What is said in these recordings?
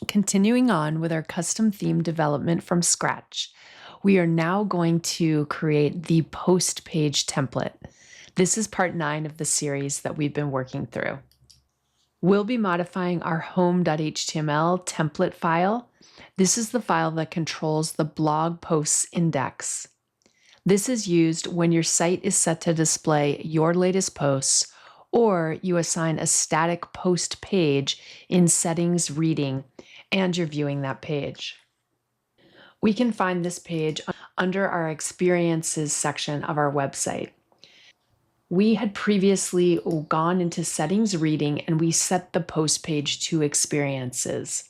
Continuing on with our custom theme development from scratch, we are now going to create the post page template. This is part 9 of the series that we've been working through. We'll be modifying our home.html template file. This is the file that controls the blog posts index. This is used when your site is set to display your latest posts, or you assign a static post page in settings reading and you're viewing that page. We can find this page under our experiences section of our website. We had previously gone into settings reading and we set the post page to experiences.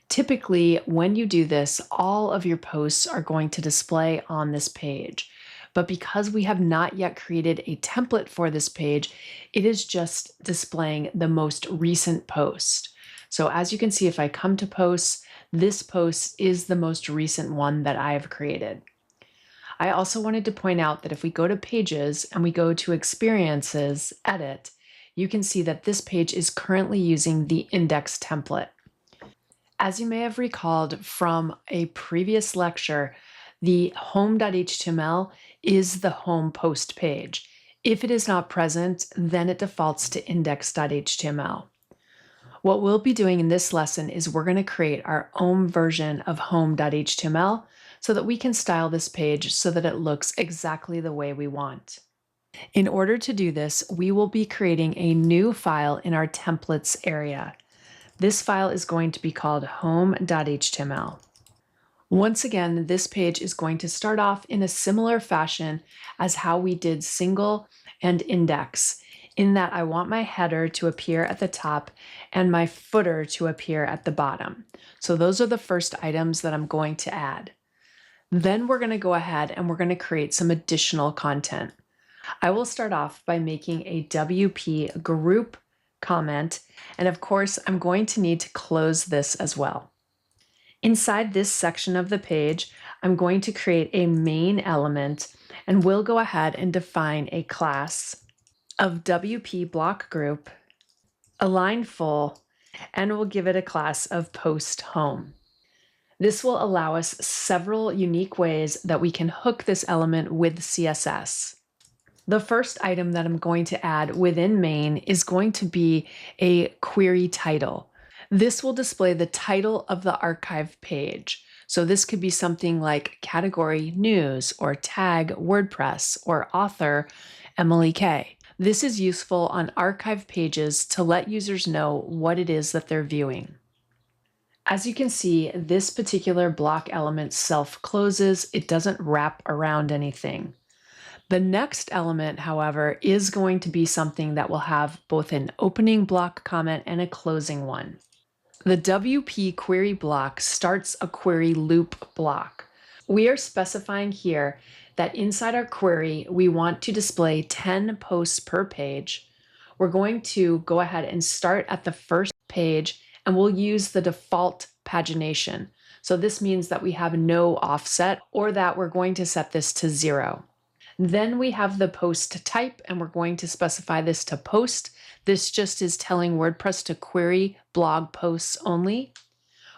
Typically, when you do this, all of your posts are going to display on this page. But because we have not yet created a template for this page, it is just displaying the most recent post. So as you can see, if I come to posts, this post is the most recent one that I have created. I also wanted to point out that if we go to pages and we go to experiences, edit, you can see that this page is currently using the index template. As you may have recalled from a previous lecture, the home.html is the home post page. If it is not present, then it defaults to index.html. What we'll be doing in this lesson is we're going to create our own version of home.html so that we can style this page so that it looks exactly the way we want. In order to do this, we will be creating a new file in our templates area. This file is going to be called home.html. Once again, this page is going to start off in a similar fashion as how we did single and index, in that I want my header to appear at the top and my footer to appear at the bottom. So those are the first items that I'm going to add. Then we're going to go ahead and we're going to create some additional content. I will start off by making a WP group comment, and of course I'm going to need to close this as well. Inside this section of the page, I'm going to create a main element, and we'll go ahead and define a class of WP block group, align full, and we'll give it a class of post home. This will allow us several unique ways that we can hook this element with CSS. The first item that I'm going to add within main is going to be a query title. This will display the title of the archive page. So this could be something like category news or tag WordPress or author Emily K. This is useful on archive pages to let users know what it is that they're viewing. As you can see, this particular block element self-closes. It doesn't wrap around anything. The next element, however, is going to be something that will have both an opening block comment and a closing one. The WP query block starts a query loop block. We are specifying here that inside our query, we want to display 10 posts per page. We're going to go ahead and start at the first page, and we'll use the default pagination. So this means that we have no offset, or that we're going to set this to 0. Then we have the post type, and we're going to specify this to post. This just is telling WordPress to query blog posts only.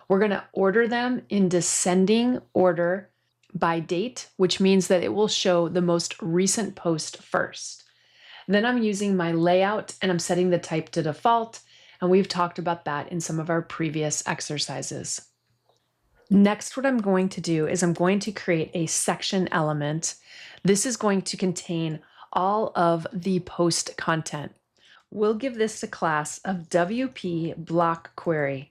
We're going to order them in descending order by date, which means that it will show the most recent post first. Then I'm using my layout and I'm setting the type to default, and we've talked about that in some of our previous exercises. Next, what I'm going to do is I'm going to create a section element. This is going to contain all of the post content. We'll give this a class of WP block query.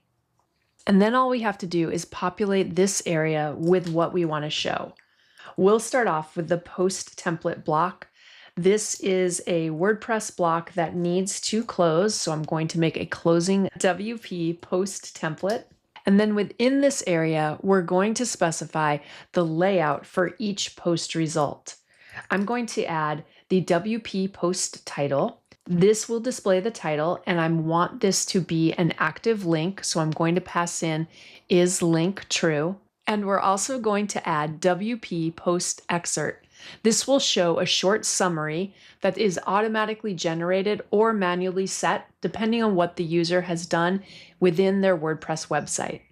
And then all we have to do is populate this area with what we want to show. We'll start off with the post template block. This is a WordPress block that needs to close, so I'm going to make a closing WP post template. And then within this area, we're going to specify the layout for each post result. I'm going to add the WP post title. This will display the title, and I want this to be an active link, so I'm going to pass in is link true. And we're also going to add WP post excerpt. This will show a short summary that is automatically generated or manually set, depending on what the user has done within their WordPress website.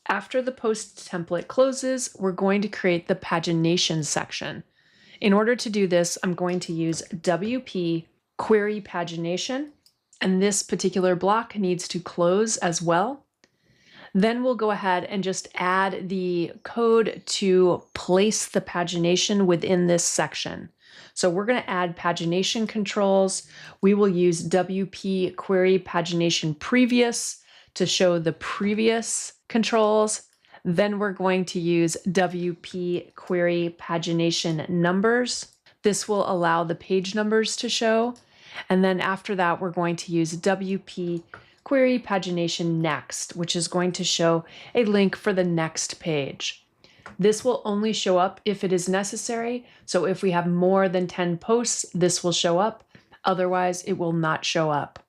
After the post template closes, we're going to create the pagination section. In order to do this, I'm going to use WP query pagination, and this particular block needs to close as well. Then we'll go ahead and just add the code to place the pagination within this section. So we're going to add pagination controls. We will use WP query pagination previous to show the previous controls. Then we're going to use WP query pagination numbers. This will allow the page numbers to show. And then after that, we're going to use WP query pagination next, which is going to show a link for the next page. This will only show up if it is necessary. So if we have more than 10 posts, this will show up. Otherwise, it will not show up.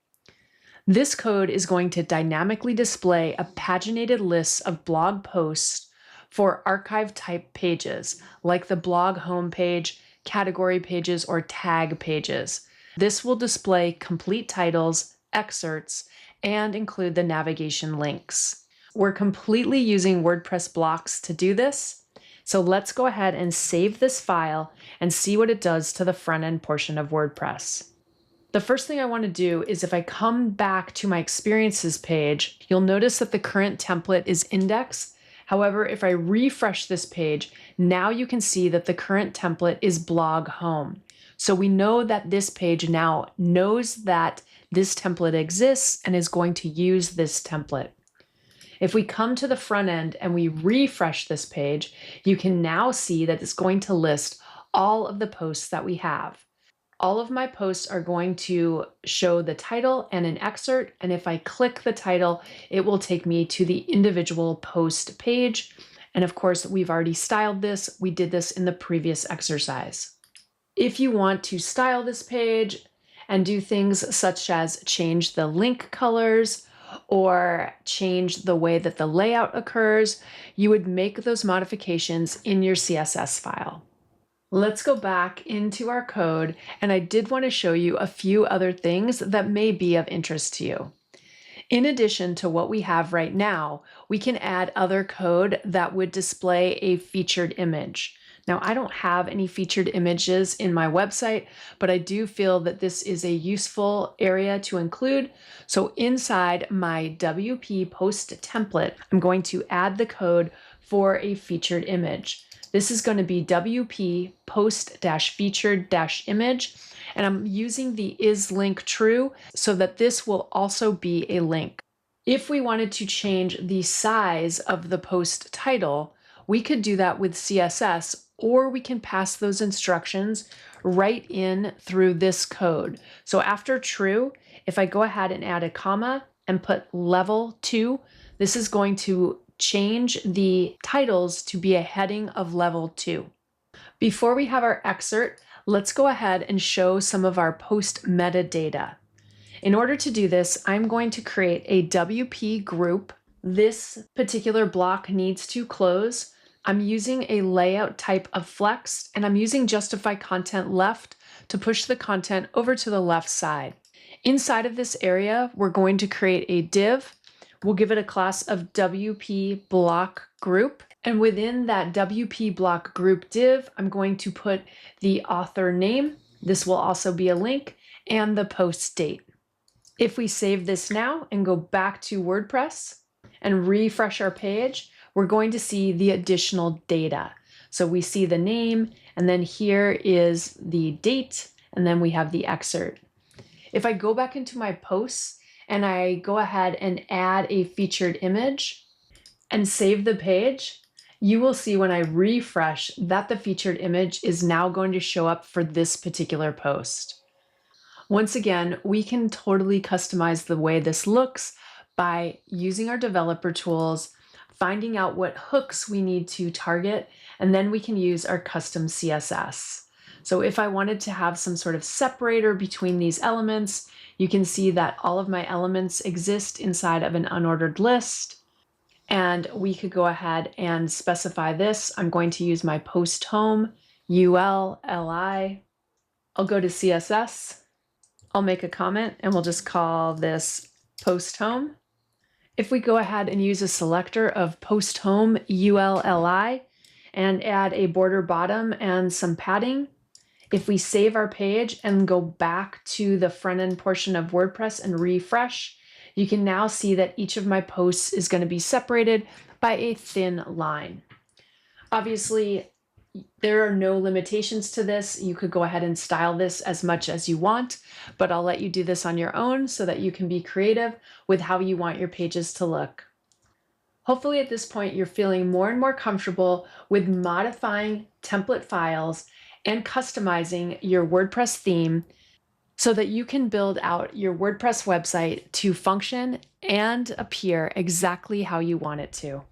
This code is going to dynamically display a paginated list of blog posts for archive type pages, like the blog homepage, category pages, or tag pages. This will display complete titles, excerpts, and include the navigation links. We're completely using WordPress blocks to do this. So let's go ahead and save this file and see what it does to the front end portion of WordPress. The first thing I want to do is if I come back to my experiences page, you'll notice that the current template is indexed. However, if I refresh this page, now you can see that the current template is blog home. So we know that this page now knows that this template exists and is going to use this template. If we come to the front end and we refresh this page, you can now see that it's going to list all of the posts that we have. All of my posts are going to show the title and an excerpt, and if I click the title, it will take me to the individual post page. And of course, we've already styled this. We did this in the previous exercise. If you want to style this page and do things such as change the link colors or change the way that the layout occurs, you would make those modifications in your CSS file. Let's go back into our code, and I did want to show you a few other things that may be of interest to you. In addition to what we have right now, we can add other code that would display a featured image. Now, I don't have any featured images in my website, but I do feel that this is a useful area to include. So inside my WP post template, I'm going to add the code for a featured image. This is going to be WP post-featured-image, and I'm using the isLink true so that this will also be a link. If we wanted to change the size of the post title, we could do that with CSS, or we can pass those instructions right in through this code. So after true, if I go ahead and add a comma and put level 2, this is going to change the titles to be a heading of level 2. Before we have our excerpt, let's go ahead and show some of our post metadata. In order to do this, I'm going to create a WP group. This particular block needs to close. I'm using a layout type of flex, and I'm using justify content left to push the content over to the left side. Inside of this area, we're going to create a div. We'll give it a class of WP block group. And within that WP block group div, I'm going to put the author name. This will also be a link, and the post date. If we save this now and go back to WordPress and refresh our page, we're going to see the additional data. So we see the name, and then here is the date, and then we have the excerpt. If I go back into my posts and I go ahead and add a featured image and save the page, you will see when I refresh that the featured image is now going to show up for this particular post. Once again, we can totally customize the way this looks by using our developer tools, finding out what hooks we need to target, and then we can use our custom CSS. So if I wanted to have some sort of separator between these elements, you can see that all of my elements exist inside of an unordered list. And we could go ahead and specify this. I'm going to use my post home, UL, LI. I'll go to CSS. I'll make a comment, and we'll just call this post home. If we go ahead and use a selector of post home ULLI and add a border bottom and some padding, if we save our page and go back to the front end portion of WordPress and refresh, you can now see that each of my posts is going to be separated by a thin line. Obviously, there are no limitations to this. You could go ahead and style this as much as you want, but I'll let you do this on your own so that you can be creative with how you want your pages to look. Hopefully at this point, you're feeling more and more comfortable with modifying template files and customizing your WordPress theme so that you can build out your WordPress website to function and appear exactly how you want it to.